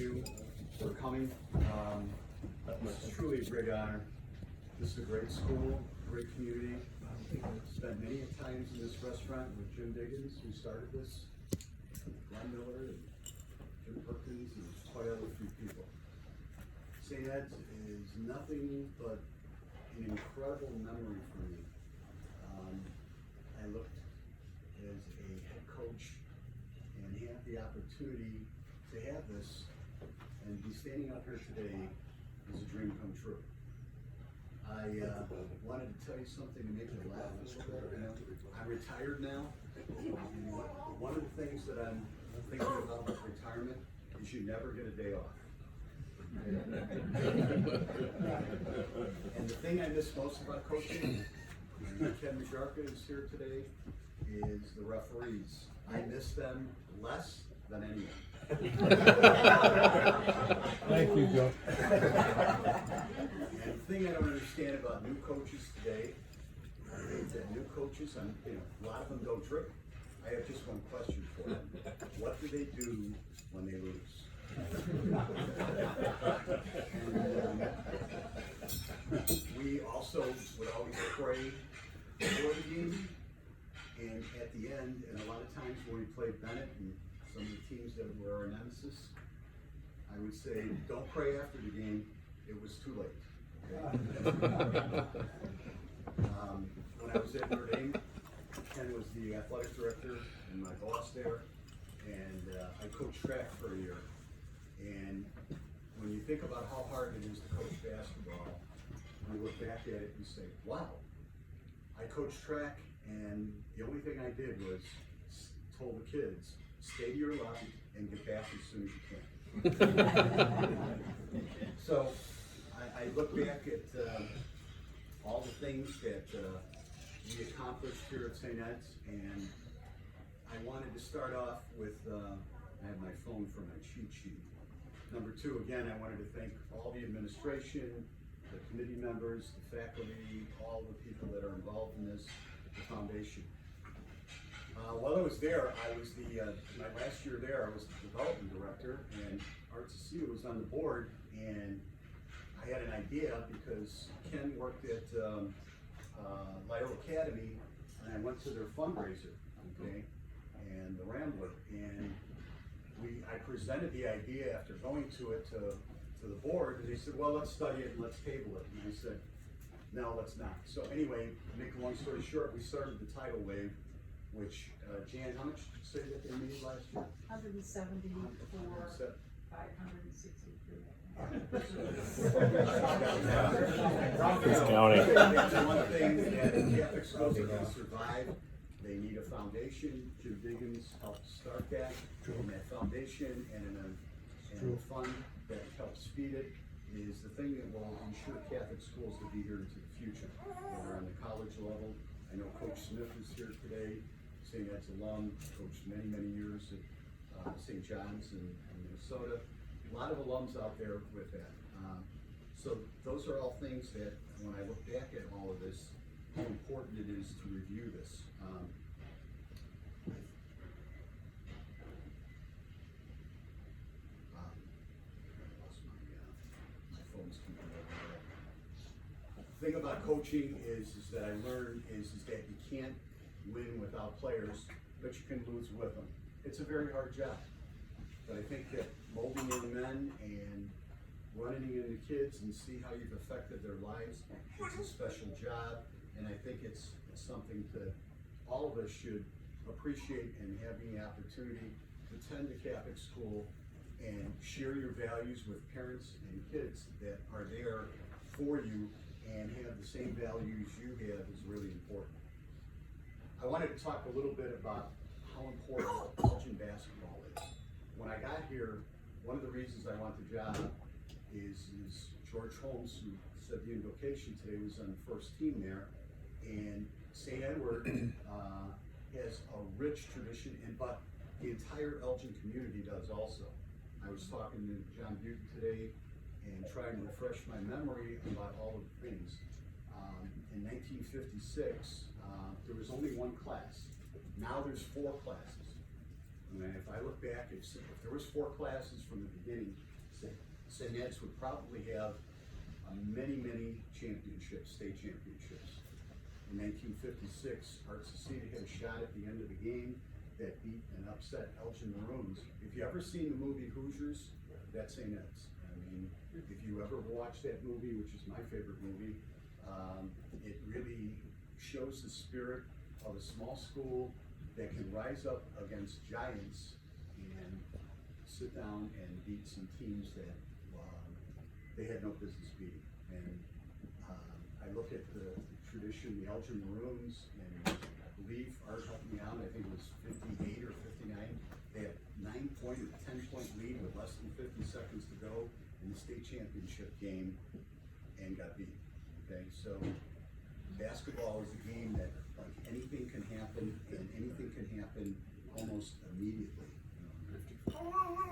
you for coming. It's truly a great honor. This is a great school, great community. I've spent many times in this restaurant with Jim Diggins, who started this, Glenn Miller, and Jim Perkins, and quite a few people. St. Ed's is nothing but an incredible memory for me. I looked as a head coach and had the opportunity to have this and be standing out here today is a dream come true. I wanted to tell you something to make you laugh a little bit. You know, I'm retired now, and one of the things that I'm thinking about with retirement is you never get a day off. And the thing I miss most about coaching, and Ken Majarka is here today, is the referees. I miss them less than anyone. Thank you, Joe. And the thing I don't understand about new coaches today is that new coaches, a lot of them don't drink. I have just one question for them. What do they do when they lose? We also would always pray before the game and at the end, and a lot of times when we played Bennett and some of the teams that were our nemesis, I would say, don't pray after the game, it was too late. Okay? When I was at Notre Dame, Ken was the athletic director and my boss there, and I coached track for a year. And when you think about how hard it is to coach basketball, when you look back at it, you say, wow, I coached track, and the only thing I did was told the kids, stay to your lobby and get back as soon as you can. So I look back at all the things that we accomplished here at St. Ed's, and I wanted to start off with, I have my phone for my cheat sheet. Number two, again, I wanted to thank all the administration, the committee members, the faculty, all the people that are involved in this, the foundation. While I was there, I was my last year there, I was the development director, and Art Cecile was on the board, and I had an idea because Ken worked at Lytle Academy, and I went to their fundraiser, okay, and the Rambler, and I presented the idea after going to it to the board, and they said, well, let's study it and let's table it. And I said, no, let's not. So anyway, to make a long story short, we started the tidal wave, which, Jan, how much did you say that they made last year? 174, 563. It's counting. One thing that Catholic schools are going to survive, they need a foundation. Jim Diggins helped start that, and that foundation and a fund that helps feed it is the thing that will ensure Catholic schools to be here into the future. Whether on the college level, I know Coach Smith is here today, St. Ed's alum, coached many, many years at St. John's in Minnesota. A lot of alums out there with that. So those are all things that, when I look back at all of this, how important it is to review this. My phone's keeping over there. The thing about coaching is that I learned is that you can't win without players, but you can lose with them. It's a very hard job. But I think that molding young men and running into kids and see how you've affected their lives is a special job, and I think it's something that all of us should appreciate, and having the opportunity to attend a Catholic school and share your values with parents and kids that are there for you and have the same values you have is really important. I wanted to talk a little bit about how important Elgin basketball is. When I got here, one of the reasons I want the job is George Holmes, who said the invocation today, was on the first team there, and St. Edward has a rich tradition, but the entire Elgin community does also. I was talking to John Butin today and trying to refresh my memory about all of the things. In 1956, there was only one class. Now there's 4 classes. And if I look back, if there was 4 classes from the beginning, St. Ed's would probably have many championships, state championships. In 1956, Art Cecita had a shot at the end of the game that beat and upset Elgin Maroons. If you ever seen the movie Hoosiers, that's St. Ed's. I mean, if you ever watched that movie, which is my favorite movie, it really shows the spirit of a small school that can rise up against giants and sit down and beat some teams that they had no business beating. And I look at the tradition, the Elgin Maroons, and I believe Art helped me out, I think it was 58 or 59. They had 9-point or 10-point lead with less than 50 seconds to go in the state championship game and got beat. Okay, so basketball is a game that like anything can happen, and anything can happen almost immediately.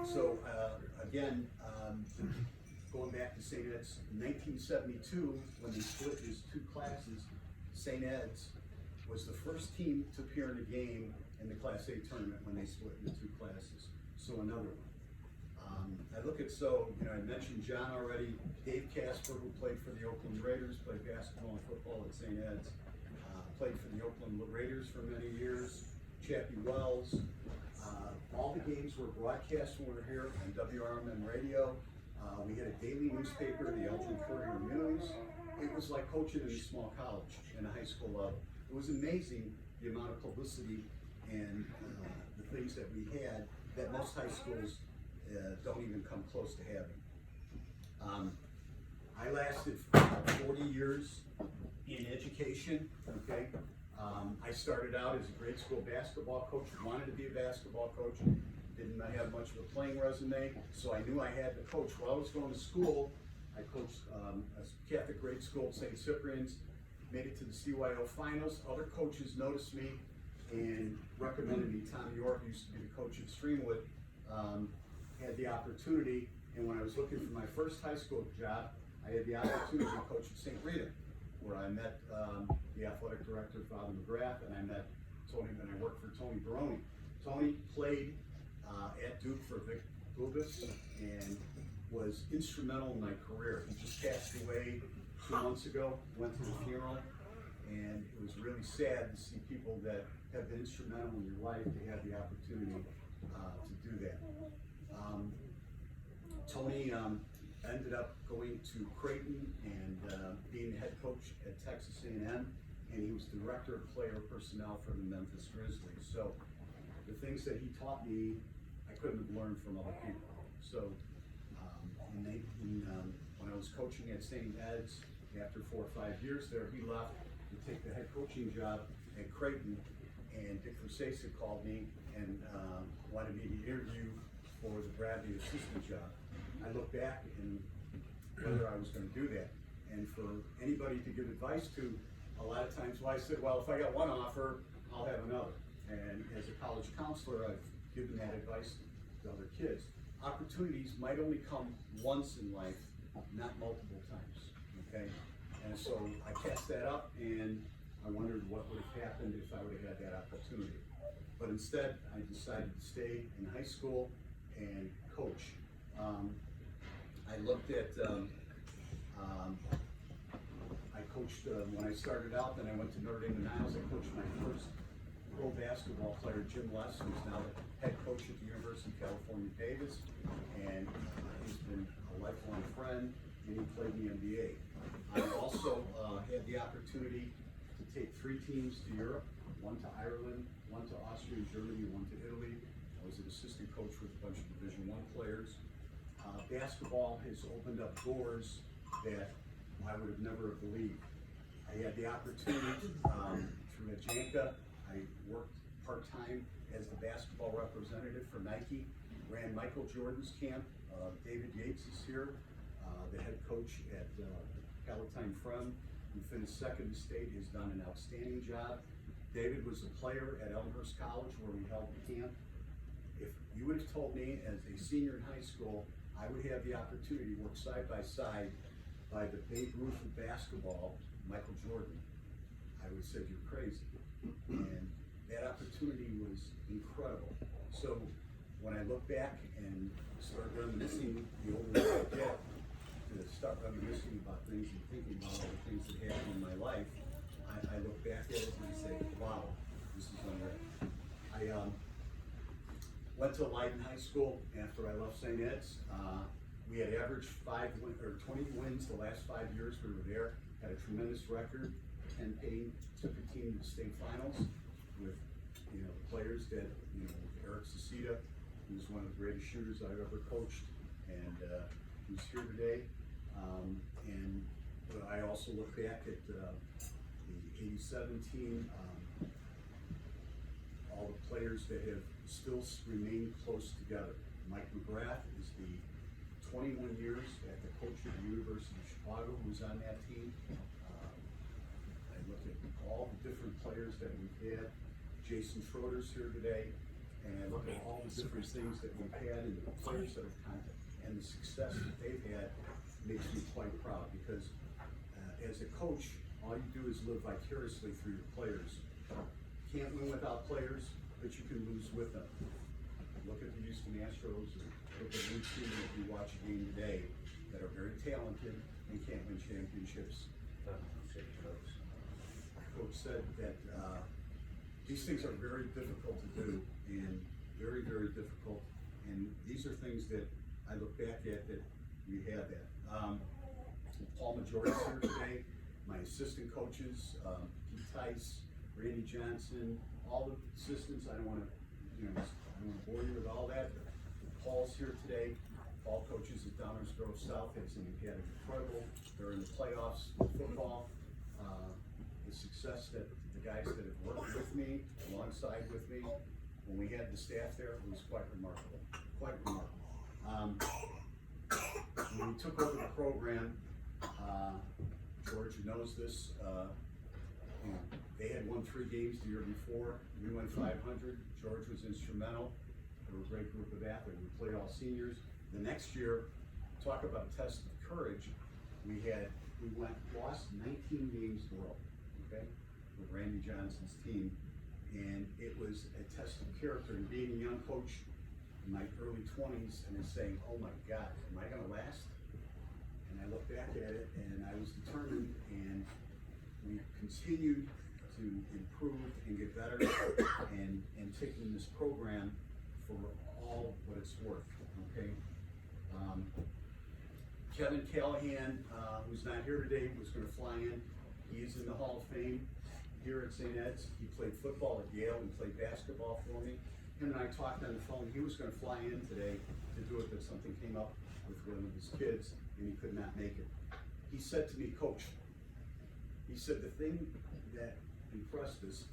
So again, going back to St. Ed's, 1972, when they split his two classes, St. Ed's was the first team to appear in a game in the Class A tournament when they split into two classes. So another one. I look at, I mentioned John already, Dave Casper, who played for the Oakland Raiders, played basketball and football at St. Ed's, played for the Oakland Raiders for many years, Chappie Wells. All the games were broadcast when we were here on WRMN radio. We had a daily newspaper, the Elgin Courier News. It was like coaching in a small college and a high school level. It was amazing the amount of publicity and the things that we had that most high schools don't even come close to having. I lasted 40 years in education, okay? I started out as a grade school basketball coach, wanted to be a basketball coach, didn't have much of a playing resume, so I knew I had to coach. While I was going to school, I coached a Catholic grade school at St. Cyprian's, made it to the CYO finals. Other coaches noticed me and recommended me. Tom York used to be the coach at Streamwood, had the opportunity, and when I was looking for my first high school job, I had the opportunity to coach at St. Rita, where I met the athletic director, Father McGrath, and I met Tony, and I worked for Tony Baroni. Tony played at Duke for Vic Bubis and was instrumental in my career. He just passed away 2 months ago, went to the funeral, and it was really sad to see people that have been instrumental in your life to have the opportunity to do that. Tony ended up going to Creighton and being the head coach at Texas A&M, and he was director of player personnel for the Memphis Grizzlies. So the things that he taught me, I couldn't have learned from other people. So when I was coaching at St. Ed's, after 4 or 5 years there, he left to take the head coaching job at Creighton, and Dick Rusesa called me and wanted me to interview for the Bradley assistant job. I looked back and whether I was going to do that. And for anybody to give advice to, a lot of times, I said, well, if I got one offer, I'll have another. And as a college counselor, I've given that advice to other kids. Opportunities might only come once in life, not multiple times, okay? And so I passed that up, and I wondered what would have happened if I would have had that opportunity. But instead, I decided to stay in high school and coach. I looked at, I coached, when I started out, then I went to Notre Dame and Niles. I coached my first pro basketball player, Jim Les, who's now the head coach at the University of California, Davis. And he's been a lifelong friend, and he played in the NBA. I also had the opportunity to take 3 teams to Europe, one to Ireland, one to Austria and Germany, one to Italy. I was an assistant coach with a bunch of Division I players. Basketball has opened up doors that I would have never believed. I had the opportunity through Ajanka. I worked part-time as the basketball representative for Nike, ran Michael Jordan's camp. David Yates is here, the head coach at Palatine Frem, who finished second in state, has done an outstanding job. David was a player at Elmhurst College where we held the camp. If you would have told me as a senior in high school, I would have the opportunity to work side by side by the Babe Ruth of basketball, Michael Jordan, I would have said you're crazy. And that opportunity was incredible. So when I look back and start reminiscing, the older I get, to start reminiscing about things and thinking about all the things that happened in my life, I look back at it and I say, wow, this is unreal. I went to Leiden High School after I left St. Ed's. We had averaged 20 wins the last 5 years we were there. Had a tremendous record. Ken Payne took a team to the state finals with, players that, Eric Cecita, who was one of the greatest shooters I've ever coached, and he's here today. And I also look back at the '87 team, all the players that have still remained close together. Mike McGrath is the 21 years at the coach of the University of Chicago who's on that team. I look at all the different players that we've had. Jason Schroeder's here today, and I look at all the different things that we've had and the players that have come and the success that they've had makes me quite proud because as a coach, all you do is live vicariously through your players. Can't win without players, but you can lose with them. Look at the Houston Astros, or look at any team that you watch a game today that are very talented and can't win championships. Coach said that these things are very difficult to do, and very, very difficult. And these are things that I look back at that we have that. Paul Majori's here today, my assistant coaches, Pete Tice, Randy Johnson, all the assistants. I don't want to bore you with all that, but Paul's here today. Paul coaches at Downers Grove South. Had incredible. They're in the playoffs with football. The success that the guys that have worked with me, alongside with me, when we had the staff there, was quite remarkable. Quite remarkable. When we took over the program, George knows this. They had won 3 games the year before. We went 500. George was instrumental. They were a great group of athletes. We played all seniors. The next year, talk about a test of courage. We lost 19 games in a row, okay, with Randy Johnson's team, and it was a test of character. And being a young coach in my early 20s, and saying, "Oh my God, am I going to last?" And I look back at it, and I was determined, and we continued to improve and get better, and taking this program for all what it's worth. Okay. Kevin Callahan, who's not here today, was going to fly in. He's in the Hall of Fame here at St. Ed's. He played football at Yale and played basketball for me. Him and I talked on the phone. He was going to fly in today to do it, but something came up with one of his kids, and he could not make it. He said to me, "Coach," he said, "the thing that impressed us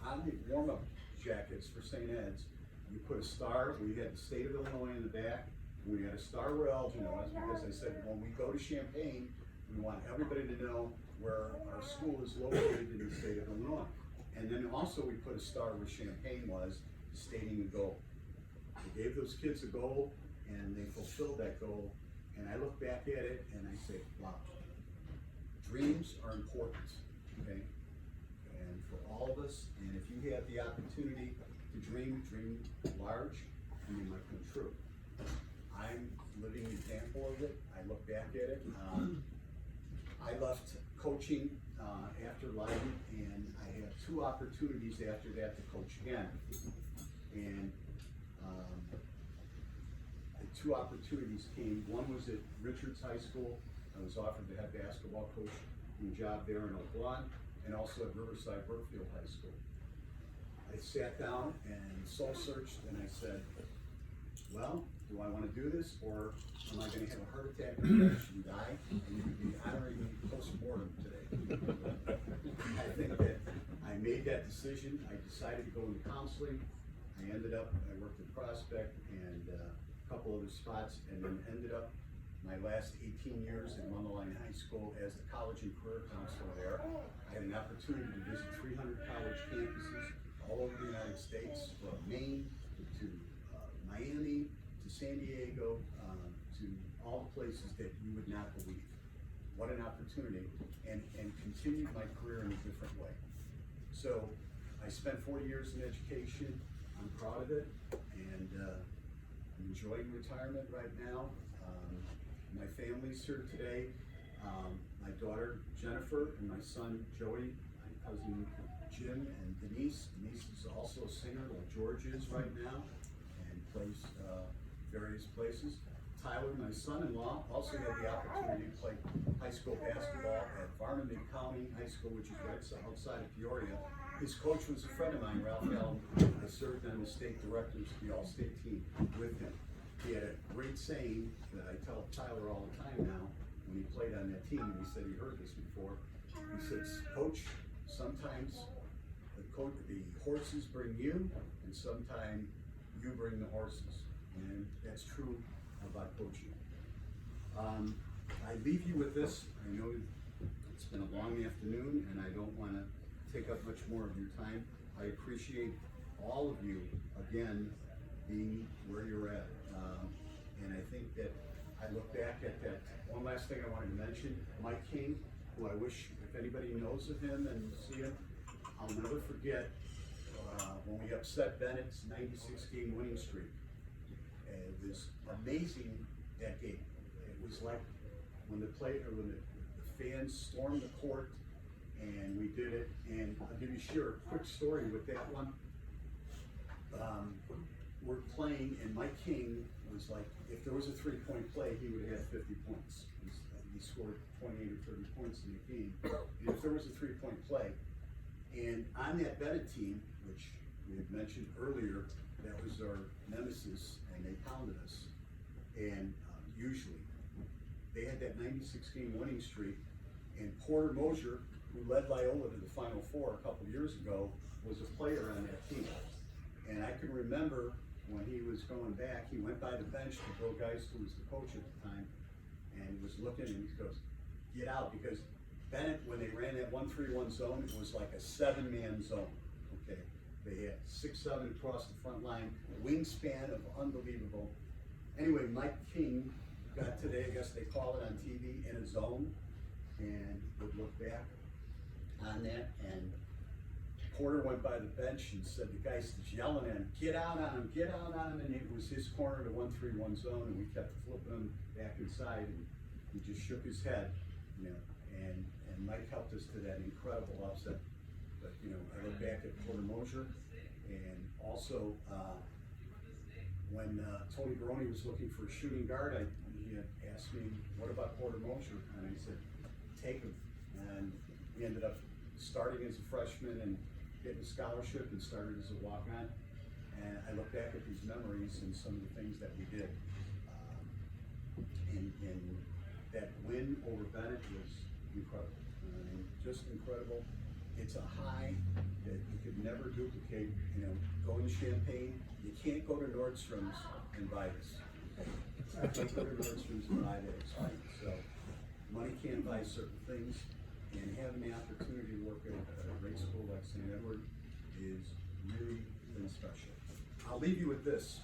on the warm-up jackets for St. Ed's, you put a star. We had the state of Illinois in the back. We had a star where Elgin was, because I said, when we go to Champaign, we want everybody to know where our school is located in the state of Illinois." And then also we put a star where Champaign was, stating the goal. We gave those kids a goal, and they fulfilled that goal. And I look back at it and I say, wow, dreams are important, okay? And for all of us, and if you have the opportunity to dream large, and they might come true. I'm a living example of it. I look back at it. I left coaching after Leiden, and I had 2 opportunities after that to coach again. And the 2 opportunities came. One was at Richards High School. I was offered the head basketball coaching job there in Oak Lawn, and also at Riverside Brookfield High School. I sat down and soul searched, and I said, well, do I want to do this, or am I going to have a heart attack and crash and die? And you could be honoring me post-mortem today. I think that I made that decision. I decided to go into counseling. I worked at Prospect and a couple other spots, and then ended up my last 18 years at Mundelein High School as the college and career counselor there. I had an opportunity to visit 300 college campuses all over the United States, from Maine to Miami to San Diego, to all the places that you would not believe. What an opportunity, and continued my career in a different way. So I spent 40 years in education. I'm proud of it, and I'm enjoying retirement right now. My family's here today. My daughter Jennifer and my son Joey, my cousin Jim and Denise. Denise is also a singer like George is right now and plays various places. Tyler, my son-in-law, also had the opportunity to play high school basketball at Varnum County High School, which is right outside of Peoria. His coach was a friend of mine, Ralph Allen. I served on the state directors of the All-State team with him. He had a great saying that I tell Tyler all the time now when he played on that team, and he said he heard this before. He says, "Coach, sometimes the horses bring you, and sometimes you bring the horses." And that's true about coaching. I leave you with this. I know it's been a long afternoon and I don't want to take up much more of your time. I appreciate all of you, again, being where you're at. And I think that I look back at that. One last thing I wanted to mention, Mike King, who I wish, if anybody knows of him and see him, I'll never forget when we upset Bennett's 96-game winning streak. It was amazing that game. It was like when the fans stormed the court and we did it. And I'll give you a quick story with that one. We're playing and Mike King was like, if there was a 3-point play, he would have 50 points. He scored 28 or 30 points in the game. And if there was a 3-point play, and on that Bennett team, which we had mentioned earlier, that was our nemesis, and they pounded us. And usually, they had that 96-game winning streak, and Porter Mosier, who led Loyola to the Final Four a couple years ago, was a player on that team. And I can remember when he was going back, he went by the bench to Bill Geist, who was the coach at the time, and he was looking and he goes, "Get out," because Bennett, when they ran that 1-3-1 zone, it was like a 7-man zone, okay? They had 6-7 across the front line, a wingspan of unbelievable. Anyway, Mike King got today, I guess they call it on TV, in a zone, and would look back on that, and Porter went by the bench and said the guy was yelling at him, "Get out on him, get out on him," and it was his corner to 1-3-1 zone, and we kept flipping him back inside, and he just shook his head, you know, and Mike helped us to that incredible upset. But, you know, I look back at Porter Mosier, and also when Tony Baroni was looking for a shooting guard, he had asked me, "What about Porter Mosier?" And I said, "Take him." And we ended up starting as a freshman and getting a scholarship and started as a walk-on. And I look back at these memories and some of the things that we did. And that win over Bennett was incredible. Just incredible. It's a high that you could never duplicate. You know, going to Champaign, you can't go to Nordstrom's and buy this. You can't go to Nordstrom's and buy this. So money can't buy certain things, and having the opportunity to work at a great school like St. Edward is really been special. I'll leave you with this.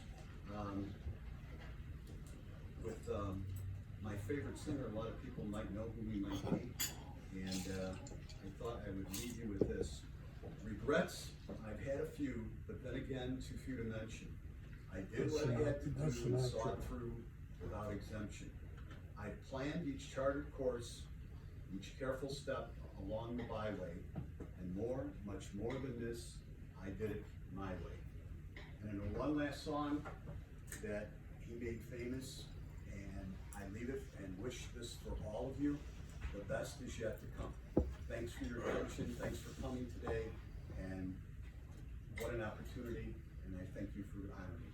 My favorite singer, a lot of people might know who he might be, and I thought I would leave you with this. Regrets, I've had a few, but then again, too few to mention. I did what I had to do and saw it through without exemption. I planned each charted course, each careful step along the byway, and more, much more than this, I did it my way. And in one last song that he made famous, and I leave it and wish this for all of you, the best is yet to come. Thanks for your attention, thanks for coming today, and what an opportunity, and I thank you for honoring me.